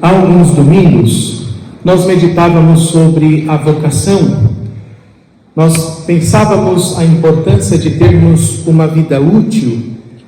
Há alguns domingos, nós meditávamos sobre a vocação. Nós pensávamos a importância de termos uma vida útil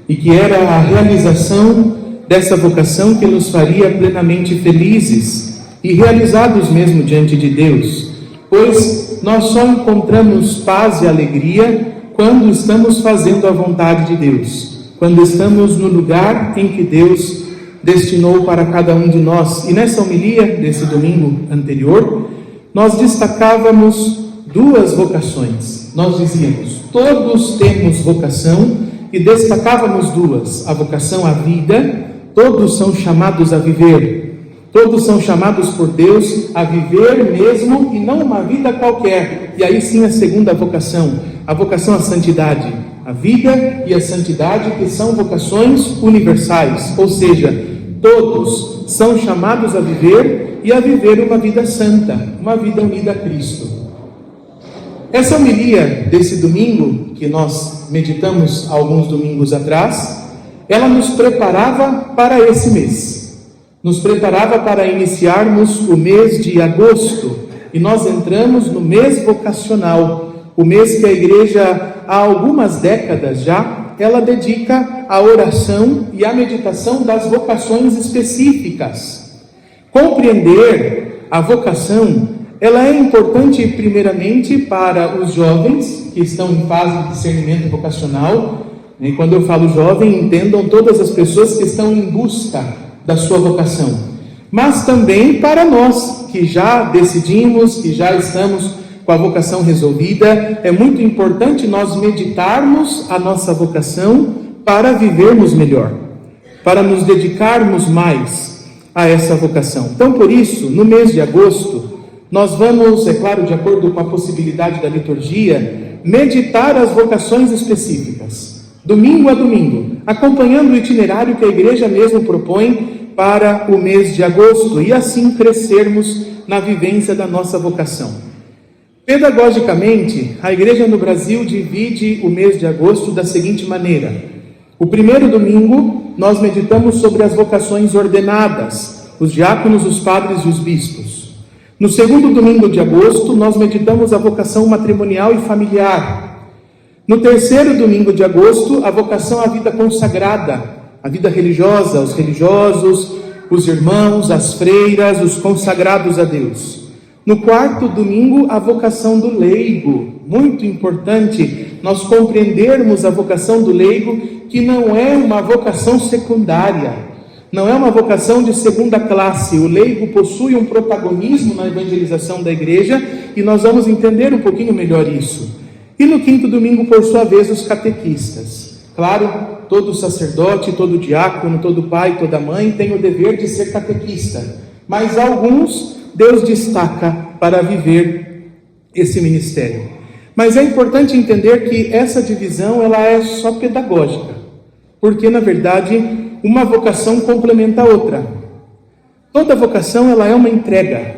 e que era a realização dessa vocação que nos faria plenamente felizes e realizados mesmo diante de Deus, pois nós só encontramos paz e alegria quando estamos fazendo a vontade de Deus, quando estamos no lugar em que Deus destinou para cada um de nós. E nessa homilia desse domingo anterior, nós destacávamos duas vocações. Nós dizíamos, todos temos vocação, e destacávamos duas: a vocação à vida. Todos são chamados a viver, todos são chamados por Deus a viver mesmo, e não uma vida qualquer. E aí sim a segunda vocação, a vocação à santidade. A vida e a santidade, que são vocações universais, ou seja, todos são chamados a viver e a viver uma vida santa, uma vida unida a Cristo. Essa homilia desse domingo, que nós meditamos alguns domingos atrás, ela nos preparava para esse mês. Nos preparava para iniciarmos o mês de agosto. E nós entramos no mês vocacional, o mês que a igreja, há algumas décadas já, ela dedica à oração e à meditação das vocações específicas. Compreender a vocação, ela é importante primeiramente para os jovens que estão em fase de discernimento vocacional. E quando eu falo jovem, entendam todas as pessoas que estão em busca da sua vocação. Mas também para nós que já decidimos, que já estamos com a vocação resolvida, é muito importante nós meditarmos a nossa vocação para vivermos melhor, para nos dedicarmos mais a essa vocação. Então, por isso, no mês de agosto, nós vamos, é claro, de acordo com a possibilidade da liturgia, meditar as vocações específicas, domingo a domingo, acompanhando o itinerário que a igreja mesmo propõe para o mês de agosto, e assim crescermos na vivência da nossa vocação. Pedagogicamente, a igreja no Brasil divide o mês de agosto da seguinte maneira: o primeiro domingo nós meditamos sobre as vocações ordenadas, os diáconos, os padres e os bispos. No segundo domingo de agosto nós meditamos a vocação matrimonial e familiar. No terceiro domingo de agosto, a vocação à vida consagrada, a vida religiosa, os religiosos, os irmãos, as freiras, os consagrados a Deus. No quarto domingo, a vocação do leigo. Muito importante nós compreendermos a vocação do leigo, que não é uma vocação secundária, não é uma vocação de segunda classe. O leigo possui um protagonismo na evangelização da igreja, e nós vamos entender um pouquinho melhor isso. E no quinto domingo, por sua vez, os catequistas. Claro, todo sacerdote, todo diácono, todo pai, toda mãe tem o dever de ser catequista, mas alguns Deus destaca para viver esse ministério. Mas é importante entender que essa divisão ela é só pedagógica, porque na verdade uma vocação complementa a outra. Toda vocação ela é uma entrega.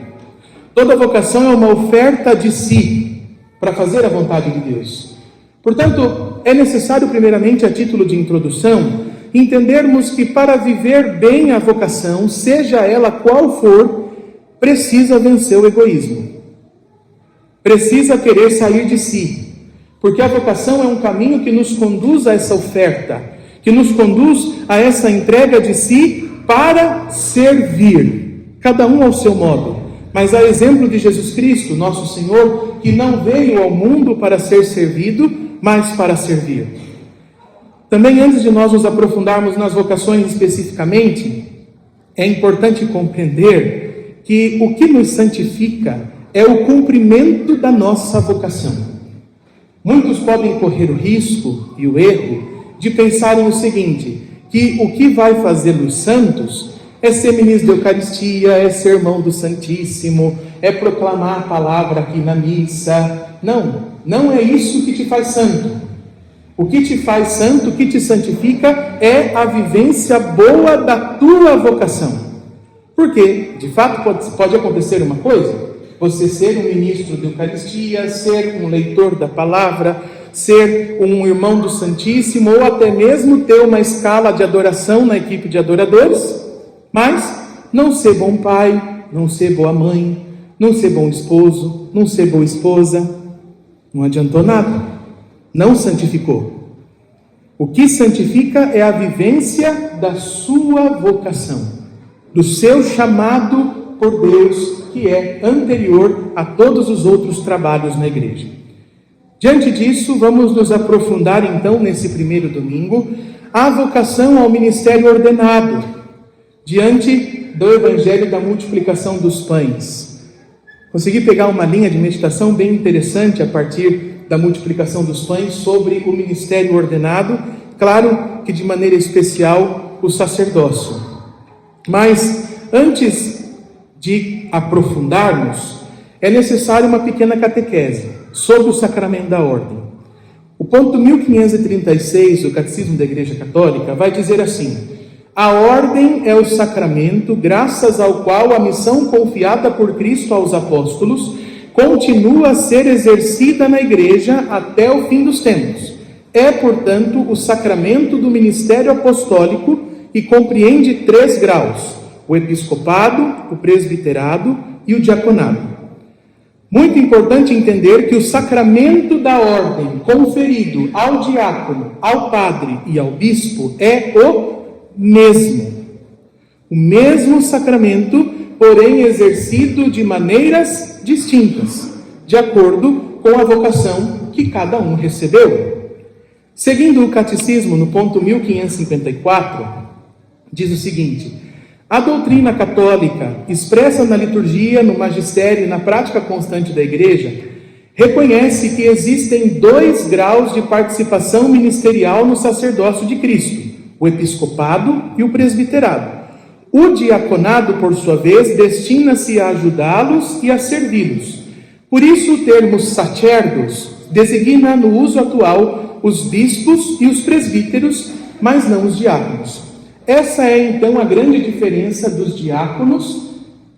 Toda vocação é uma oferta de si para fazer a vontade de Deus. Portanto, é necessário primeiramente, a título de introdução, entendermos que para viver bem a vocação, seja ela qual for, precisa vencer o egoísmo, precisa querer sair de si, porque a vocação é um caminho que nos conduz a essa oferta, que nos conduz a essa entrega de si para servir, cada um ao seu modo, mas a exemplo de Jesus Cristo, nosso Senhor, que não veio ao mundo para ser servido, mas para servir. Também, antes de nós nos aprofundarmos nas vocações especificamente, é importante compreender que o que nos santifica é o cumprimento da nossa vocação. Muitos podem correr o risco e o erro de pensarem o seguinte, que o que vai fazê-los santos é ser ministro da Eucaristia, é ser irmão do Santíssimo, é proclamar a palavra aqui na missa. Não é isso que te faz santo. O que te faz santo, o que te santifica é a vivência boa da tua vocação. Porque, de fato, pode acontecer uma coisa: você ser um ministro da Eucaristia, ser um leitor da palavra, ser um irmão do Santíssimo, ou até mesmo ter uma escala de adoração na equipe de adoradores, mas não ser bom pai, não ser boa mãe, não ser bom esposo, não ser boa esposa. Não adiantou nada, não santificou. O que santifica é a vivência da sua vocação, do seu chamado por Deus, que é anterior a todos os outros trabalhos na igreja. Diante disso, vamos nos aprofundar então nesse primeiro domingo a vocação ao ministério ordenado, diante do evangelho da multiplicação dos pães. Consegui pegar uma linha de meditação bem interessante a partir da multiplicação dos pães sobre o ministério ordenado, claro que de maneira especial o sacerdócio. Mas antes de aprofundarmos, é necessário uma pequena catequese sobre o sacramento da ordem. O ponto 1536 do Catecismo da Igreja Católica vai dizer assim: a ordem é o sacramento graças ao qual a missão confiada por Cristo aos apóstolos continua a ser exercida na Igreja até o fim dos tempos. É, portanto, o sacramento do ministério apostólico e compreende 3 graus: o episcopado, o presbiterado e o diaconado. Muito importante entender que o sacramento da ordem conferido ao diácono, ao padre e ao bispo é o mesmo sacramento, porém exercido de maneiras distintas, de acordo com a vocação que cada um recebeu. Seguindo o catecismo, no ponto 1554, diz o seguinte: a doutrina católica, expressa na liturgia, no magistério e na prática constante da Igreja, reconhece que existem 2 graus de participação ministerial no sacerdócio de Cristo: o episcopado e o presbiterado. O diaconado, por sua vez, destina-se a ajudá-los e a servi-los. Por isso, o termo sacerdos designa no uso atual os bispos e os presbíteros, mas não os diáconos. Essa é então a grande diferença dos diáconos,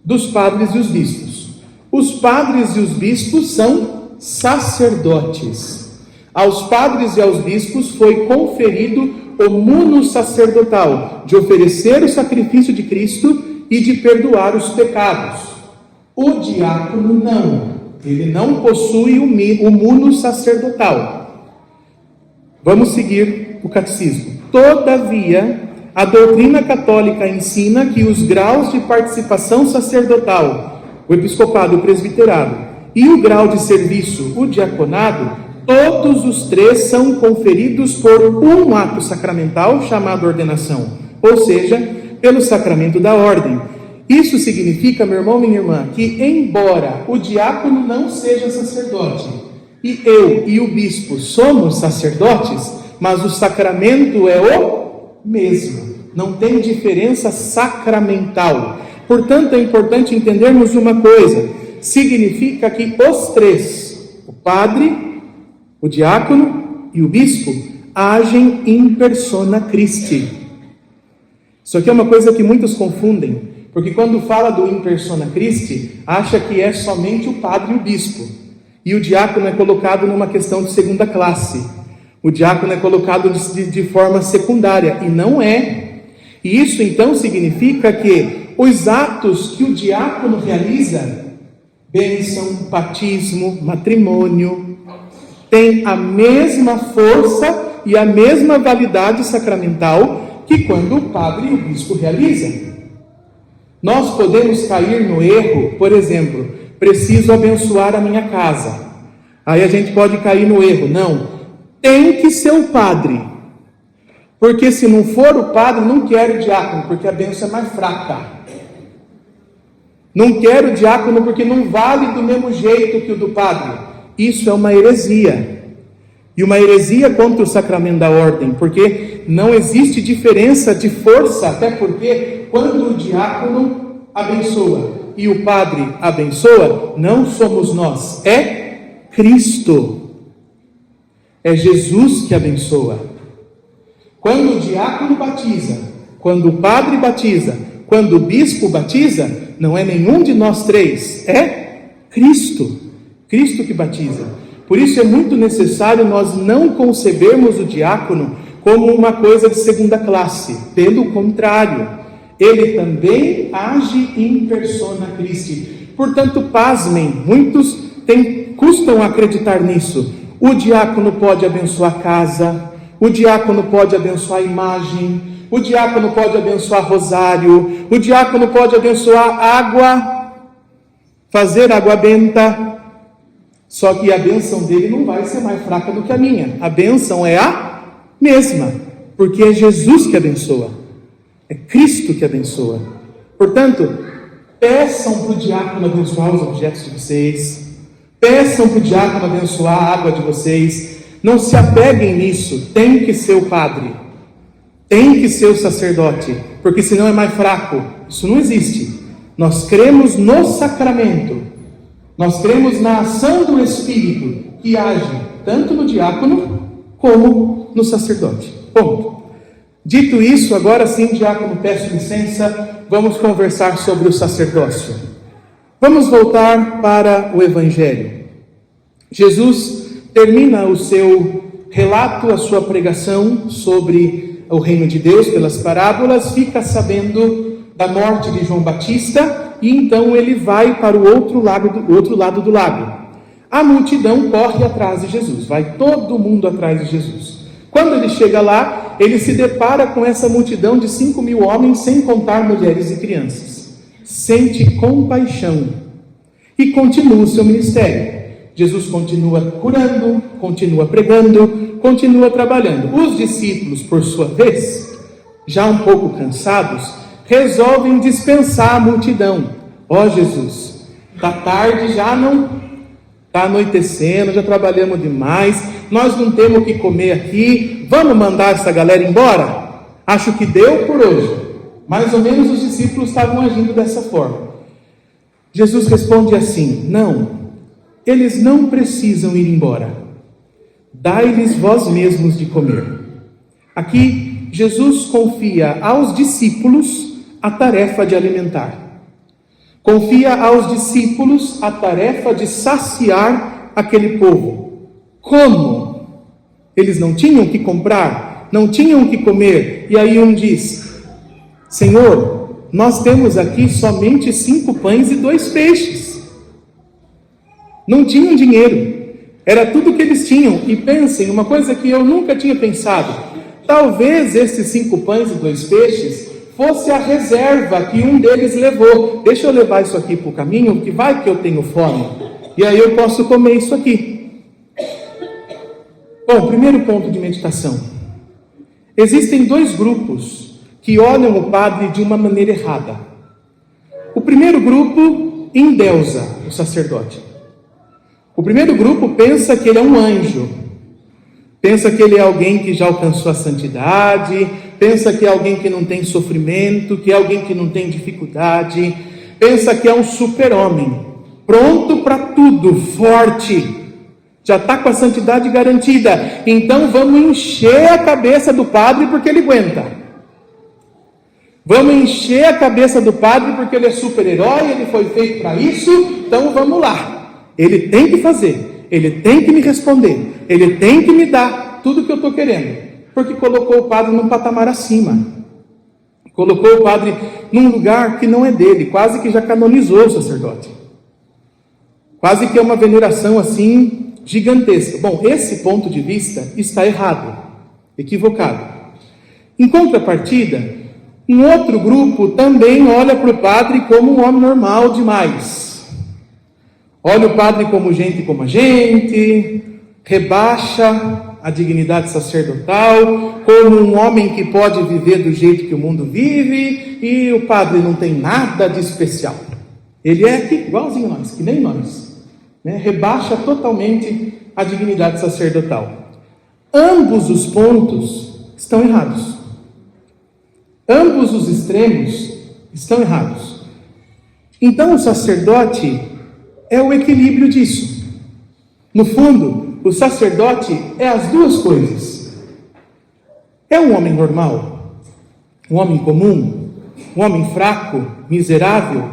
dos padres e os bispos. Os padres e os bispos são sacerdotes. Aos padres e aos bispos foi conferido o muno sacerdotal, de oferecer o sacrifício de Cristo e de perdoar os pecados. O diácono não, ele não possui o muno sacerdotal. Vamos seguir o catecismo. Todavia, a doutrina católica ensina que os graus de participação sacerdotal, o episcopado, o presbiterado, e o grau de serviço, o diaconado, todos os 3 são conferidos por um ato sacramental chamado ordenação, ou seja, pelo sacramento da ordem. Isso significa, meu irmão, minha irmã, que embora o diácono não seja sacerdote, e eu e o bispo somos sacerdotes, mas o sacramento é o mesmo, não tem diferença sacramental. Portanto, é importante entendermos uma coisa: significa que os 3, o padre, o diácono e o bispo, agem in persona Christi. Isso aqui é uma coisa que muitos confundem, porque quando fala do in persona Christi, acha que é somente o padre e o bispo, e o diácono é colocado numa questão de segunda classe. O diácono é colocado de forma secundária, e não é. E isso então significa que os atos que o diácono realiza, bênção, batismo, matrimônio, têm a mesma força e a mesma validade sacramental que quando o padre e o bispo realizam. Nós podemos cair no erro, por exemplo, preciso abençoar a minha casa. Aí a gente pode cair no erro, não, tem que ser o padre, porque se não for o padre, não quero o diácono, porque a bênção é mais fraca. Não quero o diácono porque não vale do mesmo jeito que o do padre. Isso é uma heresia, e uma heresia contra o sacramento da ordem, porque não existe diferença de força, até porque quando o diácono abençoa e o padre abençoa, não somos nós, é Cristo. É Jesus que abençoa. Quando o diácono batiza, quando o padre batiza, quando o bispo batiza, não é nenhum de nós 3, é Cristo. Cristo que batiza. Por isso é muito necessário nós não concebermos o diácono como uma coisa de segunda classe. Pelo contrário, ele também age in persona Christi. Portanto, pasmem, muitos custam acreditar nisso. O diácono pode abençoar a casa, o diácono pode abençoar a imagem, o diácono pode abençoar rosário, o diácono pode abençoar água, fazer água benta. Só que a bênção dele não vai ser mais fraca do que a minha. A bênção é a mesma, porque é Jesus que abençoa, é Cristo que abençoa. Portanto, peçam para o diácono abençoar os objetos de vocês, peçam para o diácono abençoar a água de vocês. Não se apeguem nisso. Tem que ser o padre, tem que ser o sacerdote, porque senão é mais fraco. Isso não existe. Nós cremos no sacramento, nós cremos na ação do Espírito que age tanto no diácono como no sacerdote. Ponto. Dito isso, agora sim, diácono, peço licença, vamos conversar sobre o sacerdócio. Vamos voltar para o Evangelho. Jesus termina o seu relato, a sua pregação sobre o reino de Deus pelas parábolas, fica sabendo da morte de João Batista, e então ele vai para o outro lado do lago. A multidão corre atrás de Jesus, vai todo mundo atrás de Jesus. Quando ele chega lá, ele se depara com essa multidão de 5.000 homens, sem contar mulheres e crianças. Sente compaixão e continua o seu ministério. Jesus continua curando, continua pregando, continua trabalhando. Os discípulos, por sua vez, já um pouco cansados, resolvem dispensar a multidão. Ó Jesus, está tarde, já não está anoitecendo, já trabalhamos demais, nós não temos o que comer aqui, vamos mandar essa galera embora? Acho que deu por hoje. Mais ou menos os discípulos estavam agindo dessa forma. Jesus responde assim: não, eles não precisam ir embora, dai-lhes vós mesmos de comer. Aqui, Jesus confia aos discípulos a tarefa de alimentar. Confia aos discípulos a tarefa de saciar aquele povo. Como? Eles não tinham que comprar, não tinham que comer. E aí um diz: Senhor, nós temos aqui somente 5 pães e 2 peixes. Não tinham dinheiro, era tudo que eles tinham. E pensem, uma coisa que eu nunca tinha pensado: talvez esses 5 pães e 2 peixes fosse a reserva que um deles levou. Deixa eu levar isso aqui para o caminho, que vai que eu tenho fome, e aí eu posso comer isso aqui. Bom, primeiro ponto de meditação. Existem 2 grupos que olham o padre de uma maneira errada. O primeiro grupo endeusa o sacerdote. O primeiro grupo pensa que ele é um anjo, pensa que ele é alguém que já alcançou a santidade, pensa que é alguém que não tem sofrimento, que é alguém que não tem dificuldade, pensa que é um super-homem, pronto para tudo, forte, já está com a santidade garantida. Então vamos encher a cabeça do padre porque ele aguenta. Vamos encher a cabeça do padre porque ele é super-herói, ele foi feito para isso, então vamos lá. Ele tem que fazer, ele tem que me responder, ele tem que me dar tudo que eu estou querendo, porque colocou o padre num patamar acima, colocou o padre num lugar que não é dele, quase que já canonizou o sacerdote, quase que é uma veneração assim gigantesca. Bom, esse ponto de vista está errado, equivocado. Em contrapartida, um outro grupo também olha para o padre como um homem normal demais. Olha o padre como gente como a gente, rebaixa a dignidade sacerdotal, como um homem que pode viver do jeito que o mundo vive, e o padre não tem nada de especial. Ele é igualzinho a nós, que nem nós, né? Rebaixa totalmente a dignidade sacerdotal. Ambos os pontos estão errados. Ambos os extremos estão errados. Então o sacerdote é o equilíbrio disso. No fundo, o sacerdote é as 2 coisas. É um homem normal, um homem comum, um homem fraco, miserável,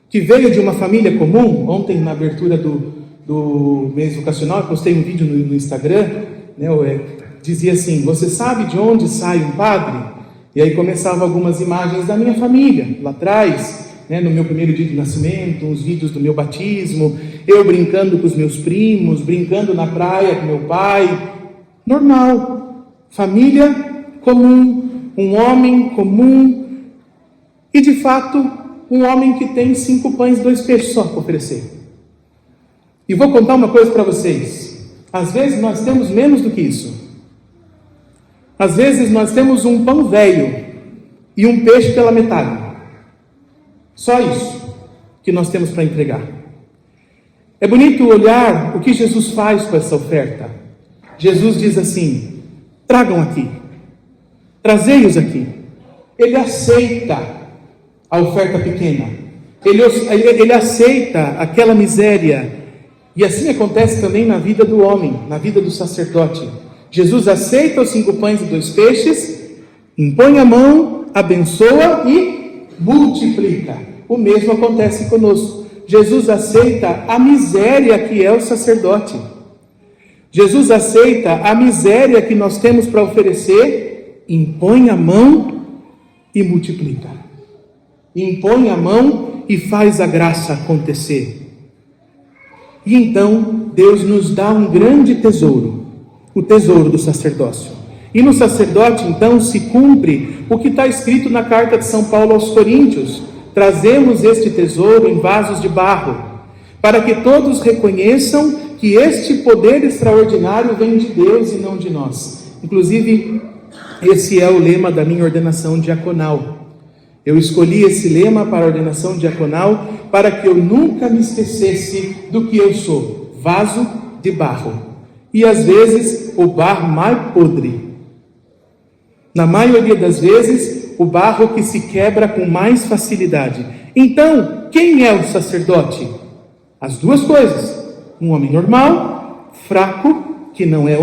que veio de uma família comum. Ontem, na abertura do mês vocacional, eu postei um vídeo no Instagram, né, dizia assim: você sabe de onde sai um padre? E aí começavam algumas imagens da minha família, lá atrás, no meu primeiro dia de nascimento, uns vídeos do meu batismo, eu brincando com os meus primos, brincando na praia com meu pai. Normal, família comum, um homem comum, e de fato, um homem que tem 5 pães e 2 peixes só para oferecer. E vou contar uma coisa para vocês. Às vezes nós temos menos do que isso. Às vezes nós temos um pão velho e um peixe pela metade. Só isso que nós temos para entregar. É bonito olhar o que Jesus faz com essa oferta. Jesus diz assim: tragam aqui, trazei-os aqui. Ele aceita a oferta pequena, ele aceita aquela miséria. E assim acontece também na vida do homem, na vida do sacerdote. Jesus aceita os 5 pães e 2 peixes, impõe a mão, abençoa e multiplica. O mesmo acontece conosco. Jesus aceita a miséria que é o sacerdote. Jesus aceita a miséria que nós temos para oferecer, impõe a mão e multiplica. Impõe a mão e faz a graça acontecer. E então Deus nos dá um grande tesouro, o tesouro do sacerdócio. E no sacerdote então se cumpre o que está escrito na carta de São Paulo aos Coríntios: trazemos este tesouro em vasos de barro, para que todos reconheçam que este poder extraordinário vem de Deus e não de nós. Inclusive, esse é o lema da minha ordenação diaconal. Eu escolhi esse lema para a ordenação diaconal para que eu nunca me esquecesse do que eu sou: vaso de barro. E às vezes o barro mais podre. Na maioria das vezes, o barro que se quebra com mais facilidade. Então, quem é o sacerdote? As duas coisas: um homem normal, fraco, que não é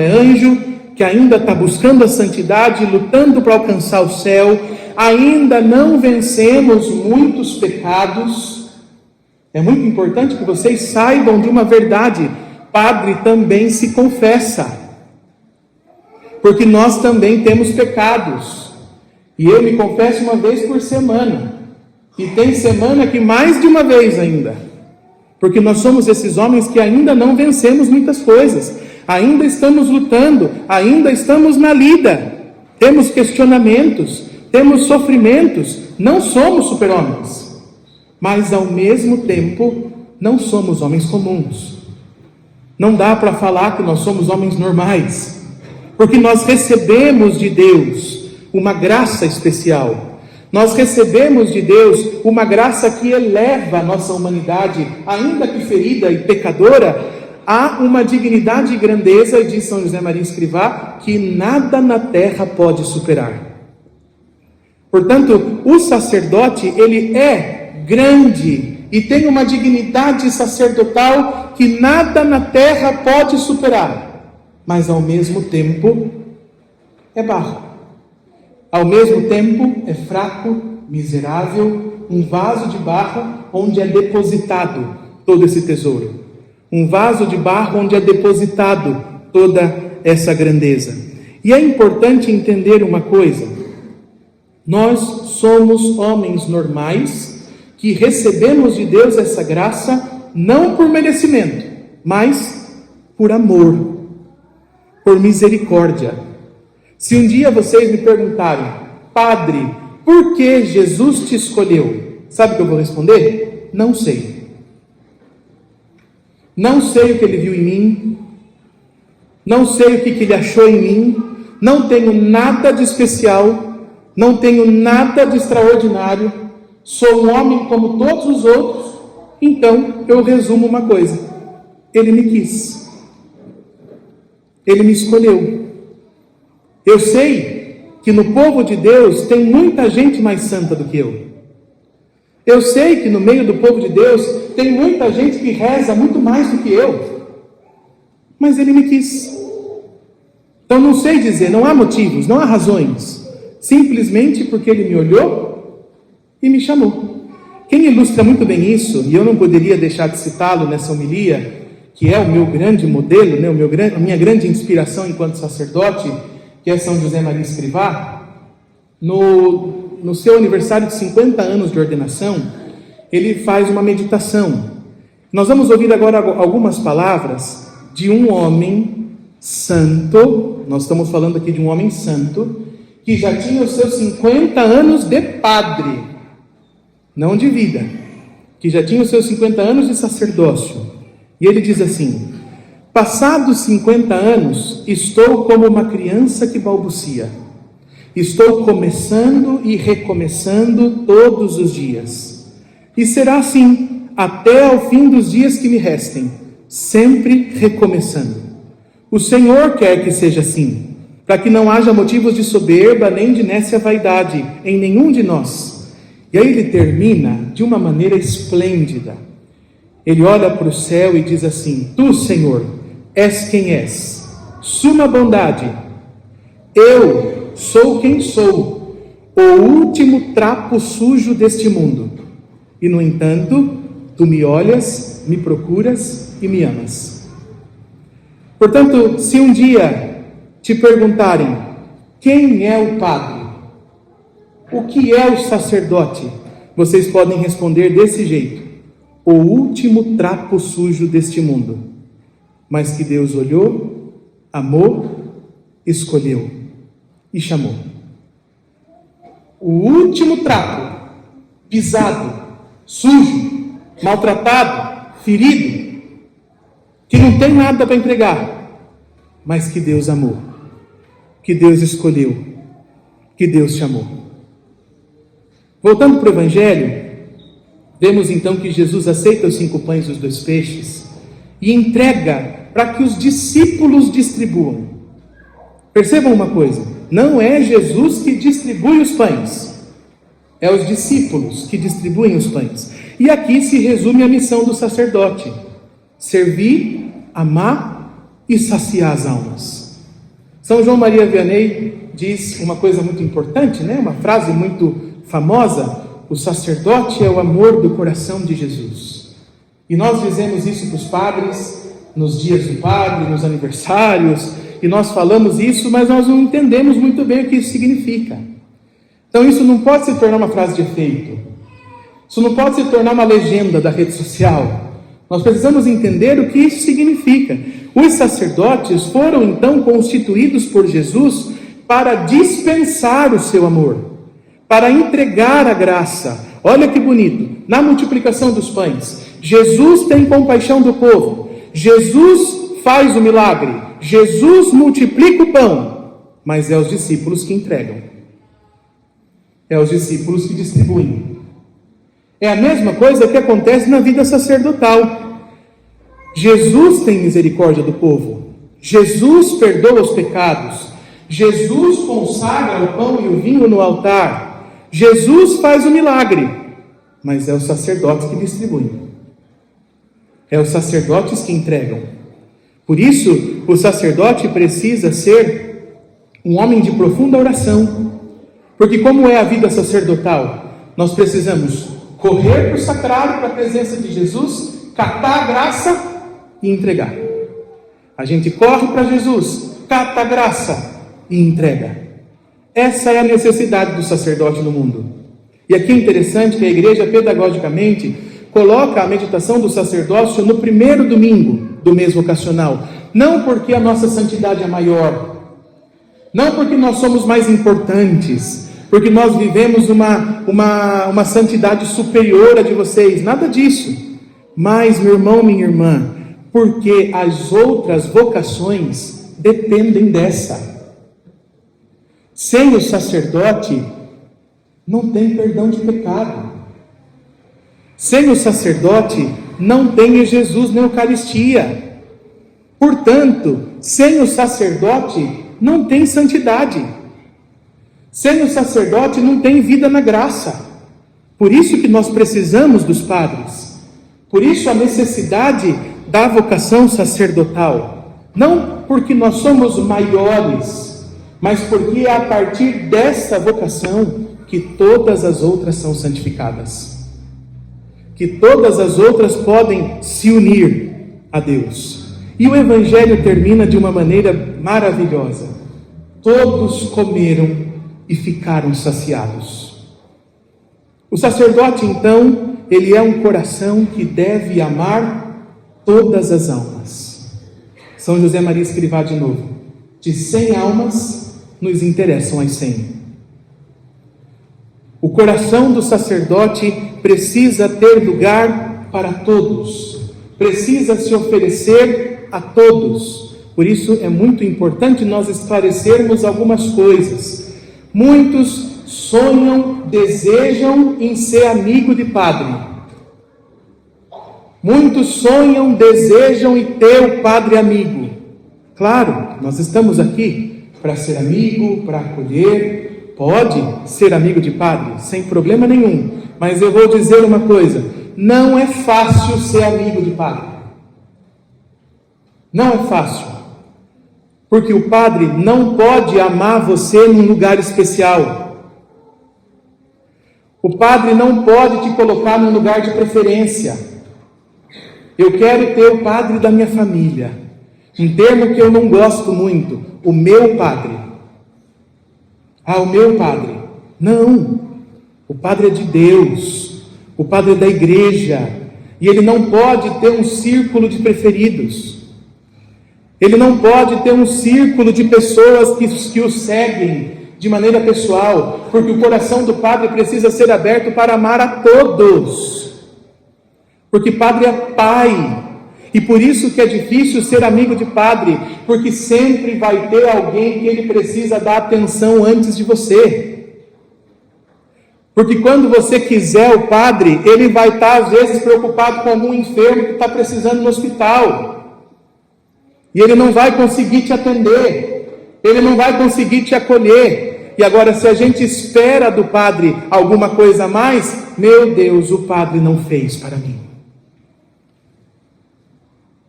anjo, que ainda está buscando a santidade, lutando para alcançar o céu. Ainda não vencemos muitos pecados. É muito importante que vocês saibam de uma verdade: padre também se confessa, porque nós também temos pecados. E eu me confesso uma vez por semana, e tem semana que mais de uma vez ainda, porque nós somos esses homens que ainda não vencemos muitas coisas, ainda estamos lutando, ainda estamos na lida, temos questionamentos, temos sofrimentos, não somos super-homens, mas ao mesmo tempo não somos homens comuns. Não dá para falar que nós somos homens normais, porque nós recebemos de Deus uma graça especial. Nós recebemos de Deus uma graça que eleva a nossa humanidade, ainda que ferida e pecadora, a uma dignidade e grandeza, diz São José Maria Escrivá, que nada na terra pode superar. Portanto, o sacerdote, ele é grande e tem uma dignidade sacerdotal que nada na terra pode superar, mas ao mesmo tempo é barro. Ao mesmo tempo é fraco, miserável, um vaso de barro onde é depositado todo esse tesouro. Um vaso de barro onde é depositado toda essa grandeza. E é importante entender uma coisa: nós somos homens normais que recebemos de Deus essa graça não por merecimento, mas por amor, por misericórdia. Se um dia vocês me perguntarem: padre, por que Jesus te escolheu? Sabe o que eu vou responder? Não sei. Não sei o que ele viu em mim, não sei o que ele achou em mim, não tenho nada de especial, não tenho nada de extraordinário, sou um homem como todos os outros. Então eu resumo uma coisa: ele me quis, ele me escolheu. Eu sei que no povo de Deus tem muita gente mais santa do que eu. Eu sei que no meio do povo de Deus tem muita gente que reza muito mais do que eu. Mas ele me quis. Então não sei dizer, não há motivos, não há razões. Simplesmente porque ele me olhou e me chamou. Quem ilustra muito bem isso, e eu não poderia deixar de citá-lo nessa homilia, que é o meu grande modelo, né, a minha grande inspiração enquanto sacerdote, que é São José Maria Escrivá. no seu aniversário de 50 anos de ordenação, ele faz uma meditação. Nós vamos ouvir agora algumas palavras de um homem santo. Nós estamos falando aqui de um homem santo, que já tinha os seus 50 anos de padre, não de vida, que já tinha os seus 50 anos de sacerdócio. E ele diz assim: passados 50 anos, estou como uma criança que balbucia. Estou começando e recomeçando todos os dias. E será assim até ao fim dos dias que me restem, sempre recomeçando. O Senhor quer que seja assim, para que não haja motivos de soberba nem de nécia vaidade em nenhum de nós. E aí ele termina de uma maneira esplêndida. Ele olha para o céu e diz assim: tu, Senhor, és quem és, suma bondade. Eu sou quem sou, o último trapo sujo deste mundo. E no entanto, tu me olhas, me procuras e me amas. Portanto, se um dia te perguntarem quem é o padre, o que é o sacerdote, vocês podem responder desse jeito: o último trapo sujo deste mundo, mas que Deus olhou, amou, escolheu e chamou. O último trapo, pisado, sujo, maltratado, ferido, que não tem nada para entregar, mas que Deus amou, que Deus escolheu, que Deus chamou. Voltando para o Evangelho, vemos então que Jesus aceita os 5 pães e os 2 peixes e entrega para que os discípulos distribuam. Percebam uma coisa: não é Jesus que distribui os pães, é os discípulos que distribuem os pães. E aqui se resume a missão do sacerdote: servir, amar e saciar as almas. São João Maria Vianney diz uma coisa muito importante, uma frase muito famosa: o sacerdote é o amor do coração de Jesus. E nós dizemos isso para os padres nos dias do padre, nos aniversários, e nós falamos isso, mas nós não entendemos muito bem o que isso significa. Então isso não pode se tornar uma frase de efeito, isso não pode se tornar uma legenda da rede social. Nós precisamos entender o que isso significa. Os sacerdotes foram então constituídos por Jesus para dispensar o seu amor, para entregar a graça. Olha que bonito, na multiplicação dos pães, Jesus tem compaixão do povo, Jesus faz o milagre, Jesus multiplica o pão, mas é os discípulos que entregam, é os discípulos que distribuem. É a mesma coisa que acontece na vida sacerdotal. Jesus tem misericórdia do povo, Jesus perdoa os pecados, Jesus consagra o pão e o vinho no altar, Jesus faz o milagre, mas é os sacerdotes que distribuem, é os sacerdotes que entregam. Por isso, o sacerdote precisa ser um homem de profunda oração, porque como é a vida sacerdotal, nós precisamos correr para o sacrário, para a presença de Jesus, catar a graça e entregar. A gente corre para Jesus, cata a graça e entrega. Essa é a necessidade do sacerdote no mundo. E aqui é interessante que a igreja pedagogicamente coloca a meditação do sacerdócio no primeiro domingo do mês vocacional, não porque a nossa santidade é maior, não porque nós somos mais importantes, porque nós vivemos uma santidade superior à de vocês, nada disso. Mas, meu irmão, minha irmã, porque as outras vocações dependem dessa. Sem o sacerdote, não tem perdão de pecado. Sem o sacerdote, não tem Jesus na Eucaristia. Portanto, sem o sacerdote, não tem santidade. Sem o sacerdote, não tem vida na graça. Por isso que nós precisamos dos padres. Por isso a necessidade da vocação sacerdotal. Não porque nós somos maiores, mas porque é a partir dessa vocação que todas as outras são santificadas, que todas as outras podem se unir a Deus. E o Evangelho termina de uma maneira maravilhosa: todos comeram e ficaram saciados. O sacerdote, então, ele é um coração que deve amar todas as almas. São José Maria Escrivá de novo: de 100 almas, nos interessam as 100. O coração do sacerdote precisa ter lugar para todos, precisa se oferecer a todos. Por isso é muito importante nós esclarecermos algumas coisas. Muitos sonham, desejam em ser amigo de padre. Muitos sonham, desejam em ter o padre amigo. Claro, nós estamos aqui para ser amigo, para acolher. Pode ser amigo de padre, sem problema nenhum. Mas eu vou dizer uma coisa: não é fácil ser amigo de padre. Não é fácil. Porque o padre não pode amar você num lugar especial. O padre não pode te colocar num lugar de preferência. Eu quero ter o padre da minha família. Um termo que eu não gosto muito: o meu padre. Ah, o meu padre. Não. O padre é de Deus. O padre é da igreja. E ele não pode ter um círculo de preferidos. Ele não pode ter um círculo de pessoas que o seguem de maneira pessoal. Porque o coração do padre precisa ser aberto para amar a todos. Porque padre é pai. E por isso que é difícil ser amigo de padre, porque sempre vai ter alguém que ele precisa dar atenção antes de você. Porque quando você quiser o padre, ele vai estar às vezes preocupado com algum enfermo que está precisando no hospital. E ele não vai conseguir te atender, ele não vai conseguir te acolher. E agora, se a gente espera do padre alguma coisa a mais, meu Deus, o padre não fez para mim.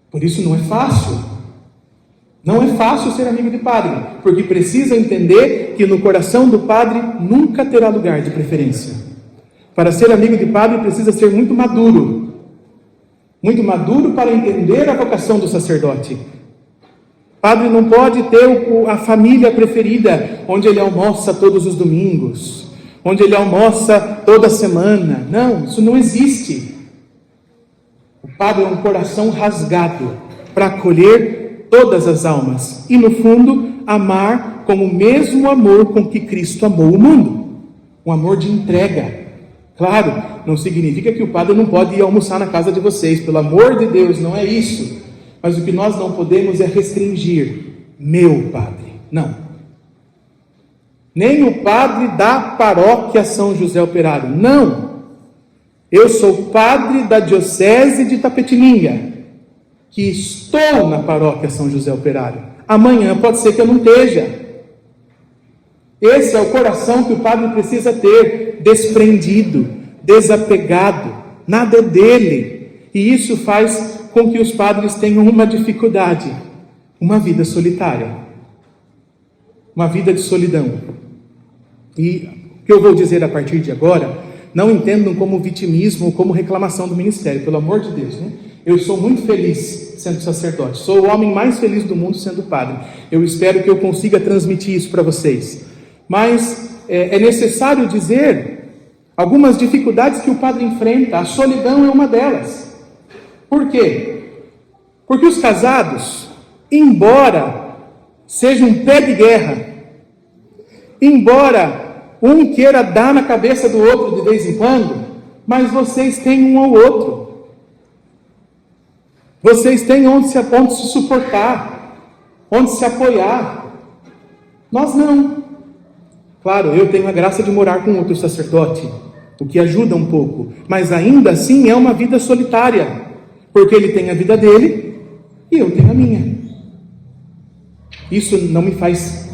Por isso não é fácil. Não é fácil ser amigo de padre, porque precisa entender que no coração do padre nunca terá lugar de preferência. Para ser amigo de padre precisa ser muito maduro. Muito maduro para entender a vocação do sacerdote. Padre não pode ter a família preferida, onde ele almoça todos os domingos, onde ele almoça toda semana. Não, isso não existe. O padre é um coração rasgado para acolher todas as almas e, no fundo, amar com o mesmo amor com que Cristo amou o mundo. Um amor de entrega. Claro, não significa que o padre não pode ir almoçar na casa de vocês. Pelo amor de Deus, não é isso. Mas o que nós não podemos é restringir. Meu padre. Não. Nem o padre da paróquia São José Operário. Não. Eu sou padre da diocese de Itapetininga, que estou na paróquia São José Operário. Amanhã pode ser que eu não esteja. Esse é o coração que o padre precisa ter, desprendido, desapegado, nada dele. E isso faz com que os padres tenham uma dificuldade, uma vida solitária, uma vida de solidão. E o que eu vou dizer a partir de agora, não entendam como vitimismo ou como reclamação do ministério, pelo amor de Deus, né? Eu sou muito feliz sendo sacerdote, sou o homem mais feliz do mundo sendo padre. Eu espero que eu consiga transmitir isso para vocês. Mas é necessário dizer algumas dificuldades que o padre enfrenta. A solidão é uma delas. Por quê? Porque os casados, embora sejam um pé de guerra, embora um queira dar na cabeça do outro de vez em quando, mas vocês têm um ao outro. Vocês têm onde se suportar, onde se apoiar. Nós não. Claro, eu tenho a graça de morar com outro sacerdote, o que ajuda um pouco, mas ainda assim é uma vida solitária, porque ele tem a vida dele e eu tenho a minha. Isso não me faz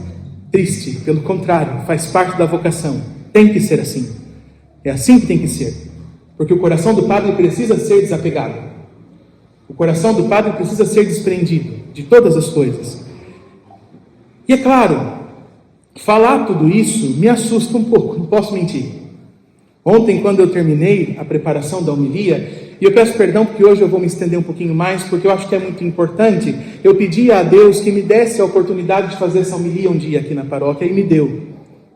triste, pelo contrário, faz parte da vocação. Tem que ser assim. É assim que tem que ser. Porque o coração do padre precisa ser desapegado. O coração do padre precisa ser desprendido de todas as coisas. E é claro, falar tudo isso me assusta um pouco, não posso mentir. Ontem, quando eu terminei a preparação da homilia, e eu peço perdão porque hoje eu vou me estender um pouquinho mais, porque eu acho que é muito importante, eu pedi a Deus que me desse a oportunidade de fazer essa homilia um dia aqui na paróquia, e me deu.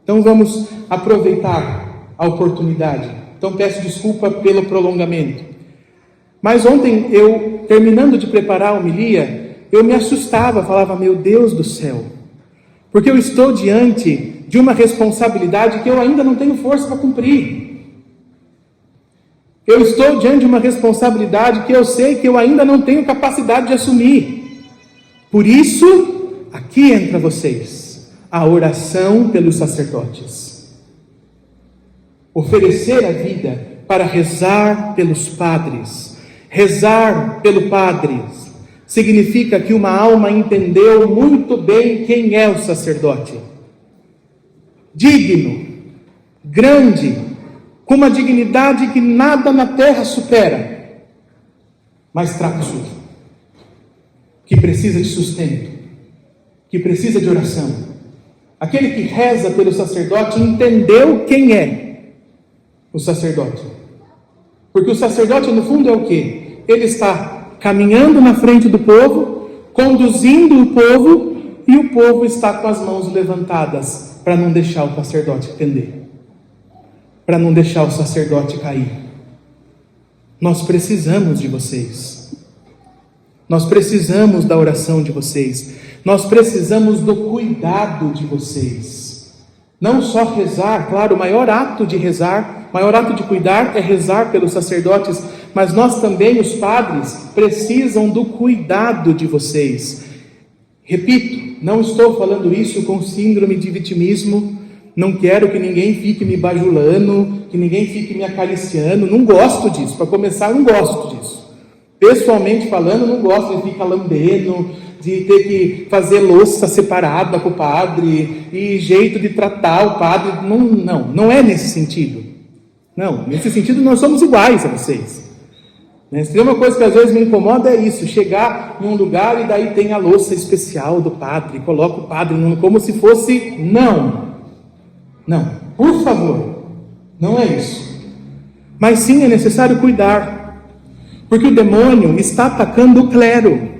Então vamos aproveitar a oportunidade. Então peço desculpa pelo prolongamento. Mas ontem eu, terminando de preparar a homilia, eu me assustava, falava, meu Deus do céu, porque eu estou diante de uma responsabilidade que eu ainda não tenho força para cumprir. Eu estou diante de uma responsabilidade que eu sei que eu ainda não tenho capacidade de assumir. Por isso, aqui entra vocês, a oração pelos sacerdotes. Oferecer a vida para rezar pelos padres. Rezar pelo padre significa que uma alma entendeu muito bem quem é o sacerdote. Digno, grande, com uma dignidade que nada na terra supera, mas trapo sujo, que precisa de sustento, que precisa de oração. Aquele que reza pelo sacerdote entendeu quem é o sacerdote. Porque o sacerdote, no fundo, é o quê? Ele está caminhando na frente do povo, conduzindo o povo, e o povo está com as mãos levantadas para não deixar o sacerdote pender, para não deixar o sacerdote cair. Nós precisamos de vocês. Nós precisamos da oração de vocês. Nós precisamos do cuidado de vocês. Não só rezar, claro, o maior ato de rezar, o maior ato de cuidar é rezar pelos sacerdotes, mas nós também, os padres, precisam do cuidado de vocês. Repito, não estou falando isso com síndrome de vitimismo, não quero que ninguém fique me bajulando, que ninguém fique me acariciando, não gosto disso, para começar, não gosto disso. Pessoalmente falando, não gosto de ficar lambendo, de ter que fazer louça separada com o padre, e jeito de tratar o padre, não é nesse sentido. Não, nesse sentido nós somos iguais a vocês. Se tem uma coisa que às vezes me incomoda é isso, chegar em um lugar e daí tem a louça especial do padre, coloca o padre como se fosse, não, por favor, não é isso. Mas sim é necessário cuidar, porque o demônio está atacando o clero,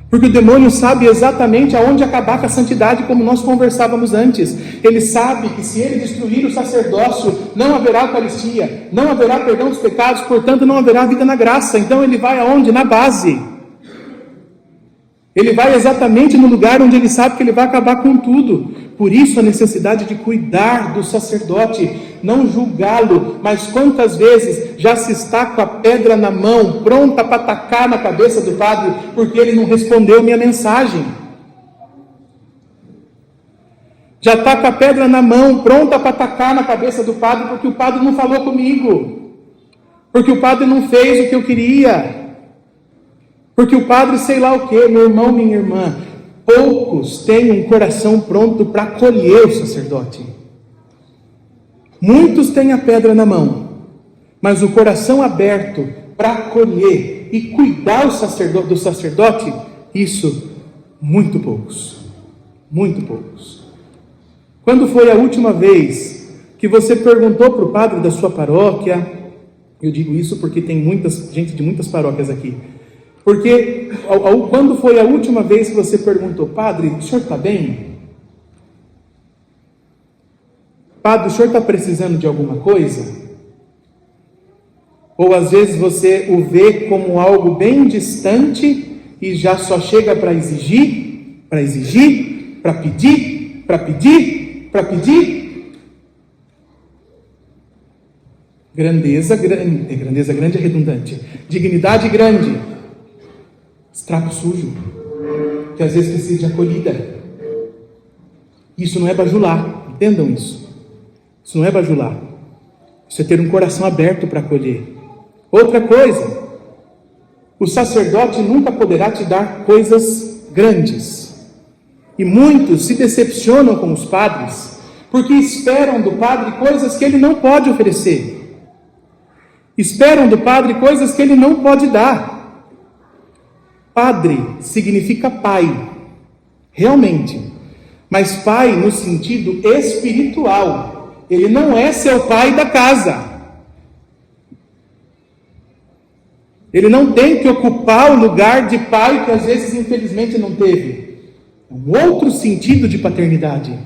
porque o demônio sabe exatamente aonde acabar com a santidade, como nós conversávamos antes. Ele sabe que se ele destruir o sacerdócio, não haverá Eucaristia, não haverá perdão dos pecados, portanto não haverá vida na graça. Então ele vai aonde? Na base. Ele vai exatamente no lugar onde ele sabe que ele vai acabar com tudo. Por isso a necessidade de cuidar do sacerdote, não julgá-lo, mas quantas vezes já se está com a pedra na mão, pronta para atacar na cabeça do padre, porque ele não respondeu minha mensagem. Já está com a pedra na mão, pronta para atacar na cabeça do padre, porque o padre não falou comigo, porque o padre não fez o que eu queria, porque o padre sei lá o que, meu irmão, minha irmã. Poucos têm um coração pronto para acolher o sacerdote. Muitos têm a pedra na mão, mas o coração aberto para acolher e cuidar do sacerdote, isso, muito poucos. Muito poucos. Quando foi a última vez que você perguntou para o padre da sua paróquia, eu digo isso porque tem gente de muitas paróquias aqui, porque quando foi a última vez que você perguntou, padre, o senhor está bem? Padre, o senhor está precisando de alguma coisa? Ou às vezes você o vê como algo bem distante e já só chega para exigir, para pedir, grandeza grande é redundante, dignidade grande, trapo sujo, que às vezes precisa de acolhida. Isso não é bajular, entendam isso. Isso não é bajular. Isso é ter um coração aberto para acolher. Outra coisa, o sacerdote nunca poderá te dar coisas grandes. E muitos se decepcionam com os padres, porque esperam do padre coisas que ele não pode oferecer. Esperam do padre coisas que ele não pode dar. Padre significa pai, realmente, mas pai no sentido espiritual. Ele não é seu pai da casa. Ele não tem que ocupar o lugar de pai que às vezes infelizmente não teve. É um outro sentido de paternidade.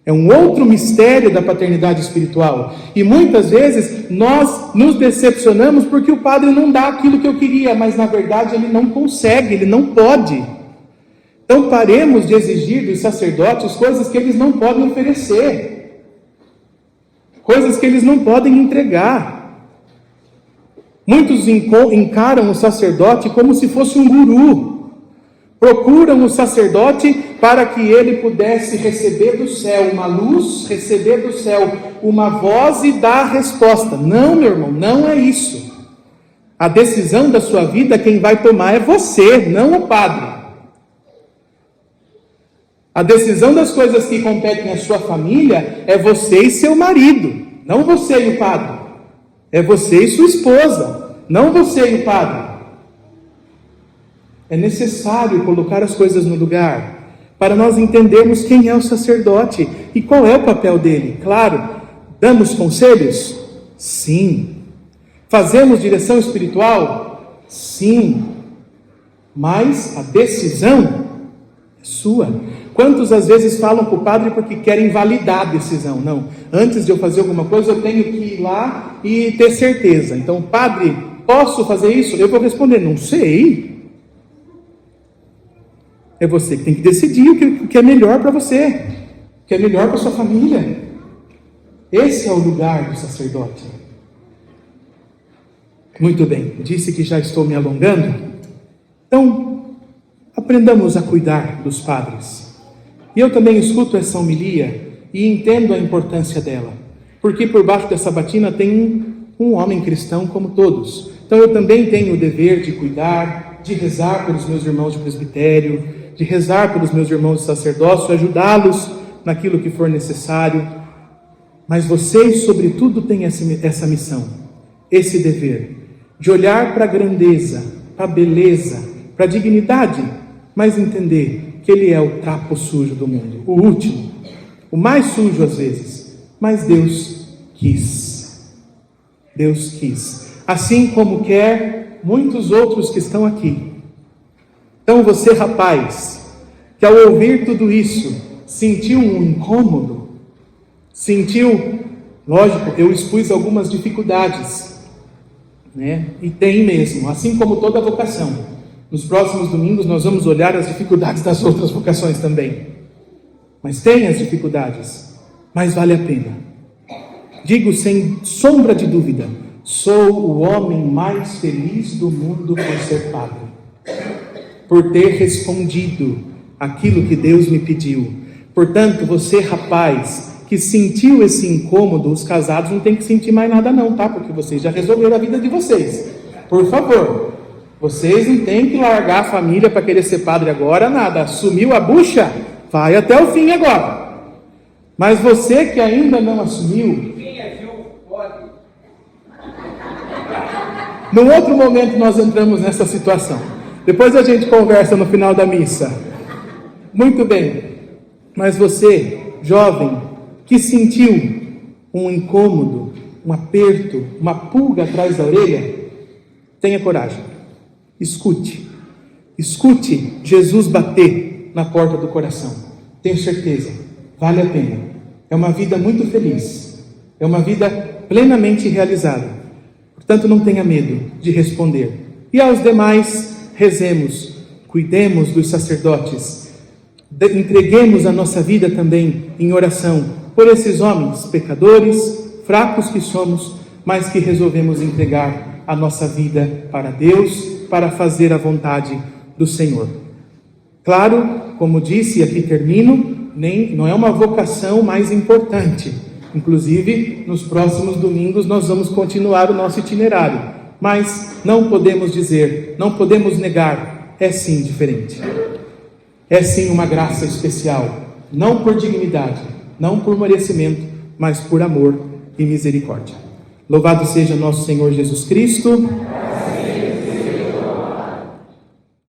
É um outro mistério da paternidade espiritual. E muitas vezes nós nos decepcionamos porque o padre não dá aquilo que eu queria, mas na verdade ele não consegue, ele não pode. Então paremos de exigir dos sacerdotes coisas que eles não podem oferecer, coisas que eles não podem entregar. Muitos encaram o sacerdote como se fosse um guru. Procuram o sacerdote para que ele pudesse receber do céu uma luz, receber do céu uma voz e dar a resposta. Não, meu irmão, não é isso. A decisão da sua vida, quem vai tomar é você, não o padre. A decisão das coisas que competem à sua família é você e seu marido, não você e o padre. É você e sua esposa, não você e o padre. É necessário colocar as coisas no lugar, para nós entendermos quem é o sacerdote e qual é o papel dele. Claro, damos conselhos? Sim. Fazemos direção espiritual? Sim. Mas a decisão é sua. Quantos às vezes falam para o padre porque querem validar a decisão? Não, antes de eu fazer alguma coisa eu tenho que ir lá e ter certeza. Então, padre, posso fazer isso? Eu vou responder, não sei. É você que tem que decidir o que é melhor para você, o que é melhor para sua família. Esse é o lugar do sacerdote. Muito bem, disse que já estou me alongando. Então, aprendamos a cuidar dos padres. E eu também escuto essa homilia e entendo a importância dela, porque por baixo dessa batina tem um homem cristão como todos. Então eu também tenho o dever de cuidar, de rezar pelos meus irmãos de presbitério, de rezar pelos meus irmãos de sacerdócio, ajudá-los naquilo que for necessário. Mas vocês, sobretudo, têm essa missão, esse dever, de olhar para a grandeza, para a beleza, para a dignidade, mas entender que ele é o trapo sujo do mundo, o último, o mais sujo às vezes, mas Deus quis. Deus quis. Assim como quer muitos outros que estão aqui. Então você, rapaz, que ao ouvir tudo isso, sentiu um incômodo, sentiu, lógico, eu expus algumas dificuldades, né? E tem mesmo, assim como toda vocação. Nos próximos domingos nós vamos olhar as dificuldades das outras vocações também. Mas tem as dificuldades, mas vale a pena. Digo sem sombra de dúvida, sou o homem mais feliz do mundo por ser padre, por ter respondido aquilo que Deus me pediu. Portanto, você, rapaz, que sentiu esse incômodo, os casados não tem que sentir mais nada não, tá? Porque vocês já resolveram a vida de vocês. Por favor, vocês não têm que largar a família para querer ser padre agora, nada. Assumiu a bucha? Vai até o fim agora. Mas você que ainda não assumiu, num outro momento nós entramos nessa situação. Depois a gente conversa no final da missa. Muito bem. Mas você, jovem, que sentiu um incômodo, um aperto, uma pulga atrás da orelha, tenha coragem. Escute. Escute Jesus bater na porta do coração. Tenho certeza, vale a pena. É uma vida muito feliz. É uma vida plenamente realizada. Portanto, não tenha medo de responder. E aos demais, rezemos, cuidemos dos sacerdotes, entreguemos a nossa vida também em oração por esses homens pecadores, fracos que somos, mas que resolvemos entregar a nossa vida para Deus, para fazer a vontade do Senhor. Claro, como disse, e aqui termino, não é uma vocação mais importante. Inclusive, nos próximos domingos nós vamos continuar o nosso itinerário. Mas não podemos dizer, não podemos negar, é sim diferente. É sim uma graça especial, não por dignidade, não por merecimento, mas por amor e misericórdia. Louvado seja nosso Senhor Jesus Cristo.